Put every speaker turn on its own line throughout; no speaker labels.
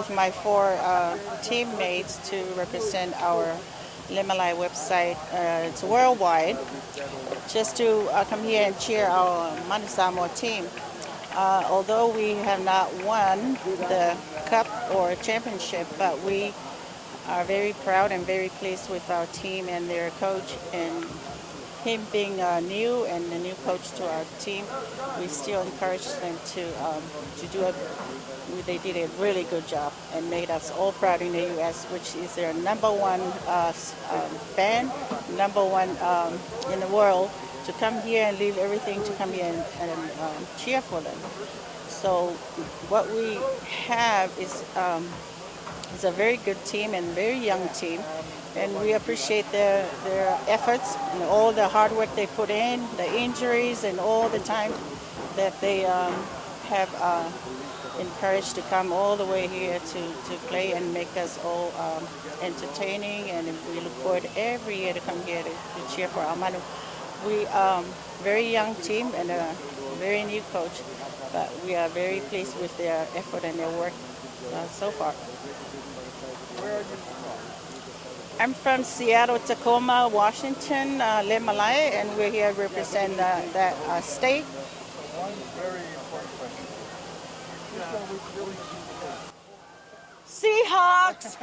with my four teammates to represent our Malae website. It's worldwide, just to come here and cheer our Manu Samoa team. Although we have not won the cup or championship, but we are very proud and very pleased with our team and their coach, and him being new and a new coach to our team. We still encourage them to do it. They did a really good job and made us all proud in the U.S., which is their #1 fan, #1 in the world, to come here and leave everything to come here and cheer for them. So what we have is a very good team and very young team, and we appreciate their efforts and all the hard work they put in, the injuries and all the time that they have encouraged to come all the way here to play and make us all entertaining, and we look forward every year to come here to cheer for our Manu. We very young team and a very new coach, but we are very pleased with their effort and their work so far.
Where are you from?
I'm from Seattle, Tacoma, Washington, Malae, and we're here to represent that state.
One very important question. Who's going to really
Seahawks!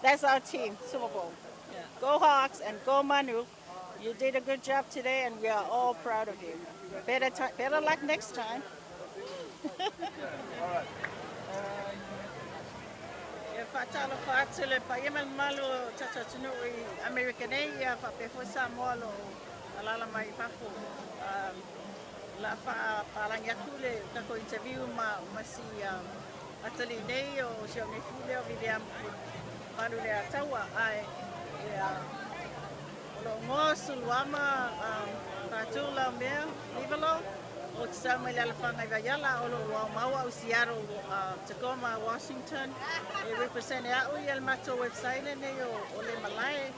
That's our team, Super Bowl. Yeah. Go Hawks and go Manu. You did a good job today, and we are all proud of you. Better luck next time.
All right.
Fatalo fatele pa yemal malu tata tunu American ya fa pe fo Samoa lo alala mai pafu la fa palang ya kule ta ko interview masi atali nei o sio ne fule o Viliamu Punivalu le atawa ai ya lo mo Suluama Teresa Laumea-Vivolo o Samoan Sevens o lo maua o Seattle, Tacoma, Washington. Represent au ia mato website ne o le Malae.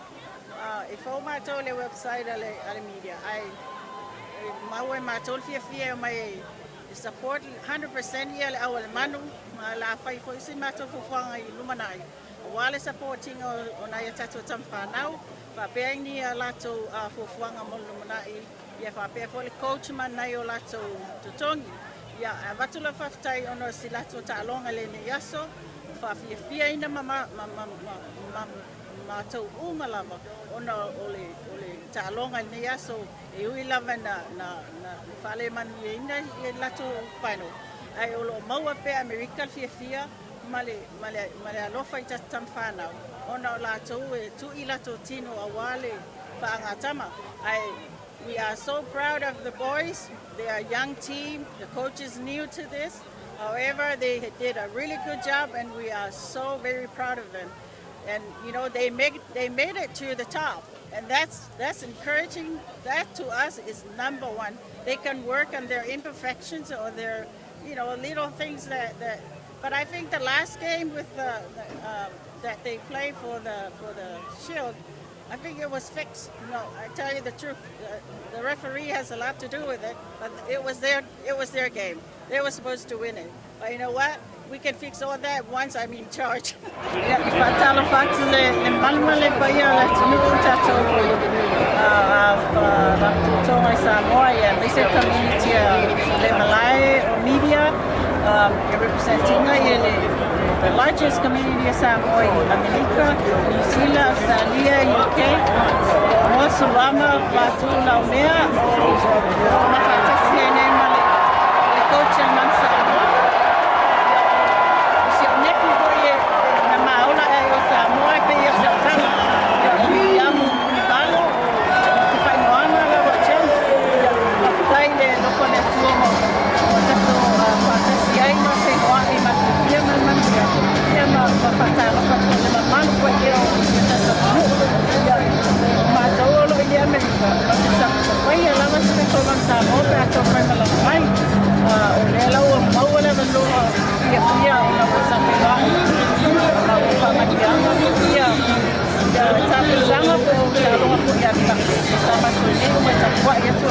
E fo mato le website ale media. Ai maua mato fia mai support 100% ia au le Manu la fai fo isi mato fo fanga I lumanai. Wale supporting o na ia tato tamfanau. Pa pe ni lato fo fanga mo lumanai. Ia fa pe fo le coach man na yo lato tutongi. Ia avatula faftai ono si lato talonga le ne yaso. Fa fia ina mama to umalama ono ole talonga ne yaso e ui lava na fale man ina e lato pano. Ai olo maua pe America fia male alofa ita tamfana. Ono lato e tu I lato tino awale pa angatama. We are so proud of the boys. They are a young team. The coach is new to this. However, they did a really good job, and we are so very proud of them. And you know, they made it to the top, and that's encouraging. That to us is #1. They can work on their imperfections or their little things that. But I think the last game with that they played for the Shield, I think it was fixed. No, I tell you the truth. The referee has a lot to do with it, but it was their game. They were supposed to win it. But you know what? We can fix all that once I'm in charge. Media representing the largest community of Samoa in America, New Zealand, Australia, UK, Suluama Laumea-Vivolo, the coach and Samoa. Samoa pe ia Samoa, Viliamu Punivalu, Whainoana la wachau, Taile no kone tuomo, tato patasi ai no se noa I matupia manmangia, ia mapatalo patole mamanu kwa ia o tato matolo ia Amerika, tato kwa ia lava se toma Samoa pe ato kwa malamai, o lela o maua velo ia na wasapela. Sama po talong ako yan sama tuloy ko sa kuha ito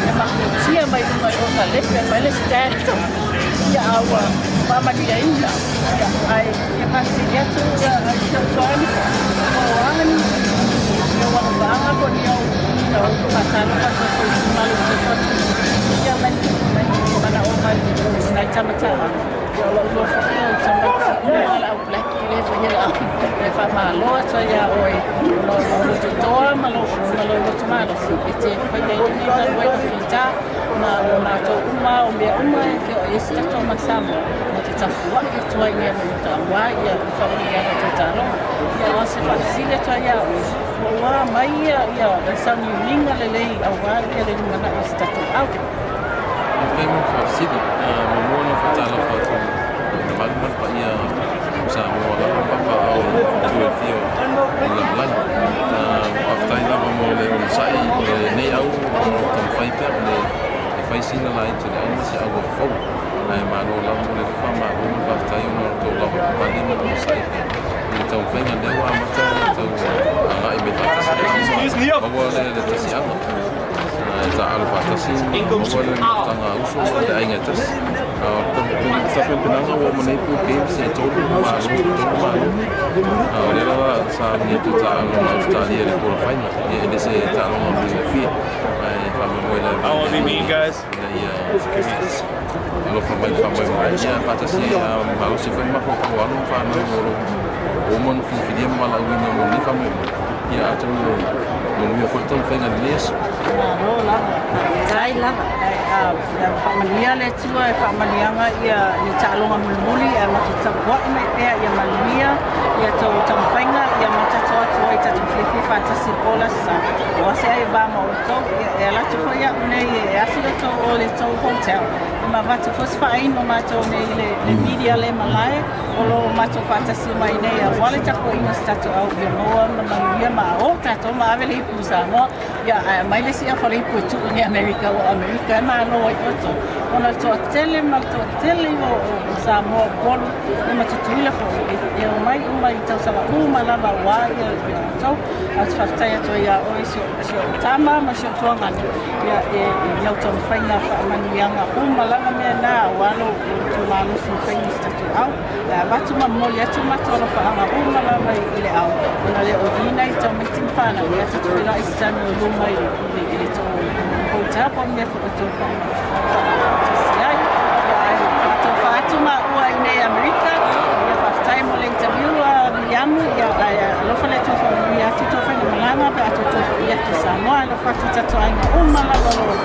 may makutsiya may lumayo sa lip may listan
ia aua pamalia ina ia ai ia pasi ia tu ai tuani oani ia wana vanga ko ni au no patalo patalo malu patalo ia mani mana o mai nai tamata ia lo tamata ia au black ile fa ia e fa malo so ia oi lo toa malo tomalo si ete fa ia ni na wai fita na to uma e ke o esta to masamo na te tafua e toa ia mo tawa ia fa ia te talo ia o se fa sile to ia wa mai ia sa ni ninga le au wa ia le mana esta to au
Kaya mo fa sile mo no fa tala fa to na magma pa ia sa mo la pa au to e fio la blan after ina mo le sai nei au to fai per le fai sina la into le ai se au fo ai ma no la mo le fa ma mo fa tai no to la pa ni mo sai então vem a deu a matar então ai me tá vou le te se ama tá alfa tá sim vou le tá na uso ai ngatas tá pensando o money pro game se todo malo olha lá sabe ni tu tá no Australia ele por final ele se tá no fia
How old do you mean, guys?
Lo fa mai ya pata si mau si fa ma ko ko alu fa no o mon fi dia mala wina mo ni fa mo ya atu mo mi ko ton fa na les
no la dai la ya familia le tua e familia ia ni talo nga mululi e ma tsa wa me e ya malia ya to tamfainga ya ma tsa to ita to flifi fa tsa si pola sa wa se ai ba mo to e la tu ya ne e asilo to o le to hotel ma va tu fos fa ai no ma to ne le media le Malae o lo ma to fa tsa si mai ne ya wale ta ko ina sta to au yo no ma ia ma o ta to ma vele pusa no ya mai le si a fa le pu tu ni America o America ma no o to ona to tele o Samoa polu e ma tu tula fo e o mai tau sala uma lava wa ya tau as fatai to ya o so tama ma so to ngani ya ya to faina fa manianga uma lava me na walo tu lalo si faina sta to au ya batu ma mo ya tu ma to fa nga uma lava ile au ona le o ina i to mitin fa na ya tu fila istani o luma ile to o tapa me fo to fa Tuma ua nei Amerika ia whaftai mo le interview Viliamu ia alofa le tofa ia tutofa ni malanga pe atotofa ia ki Samoa alofa titatoa inga umala lolo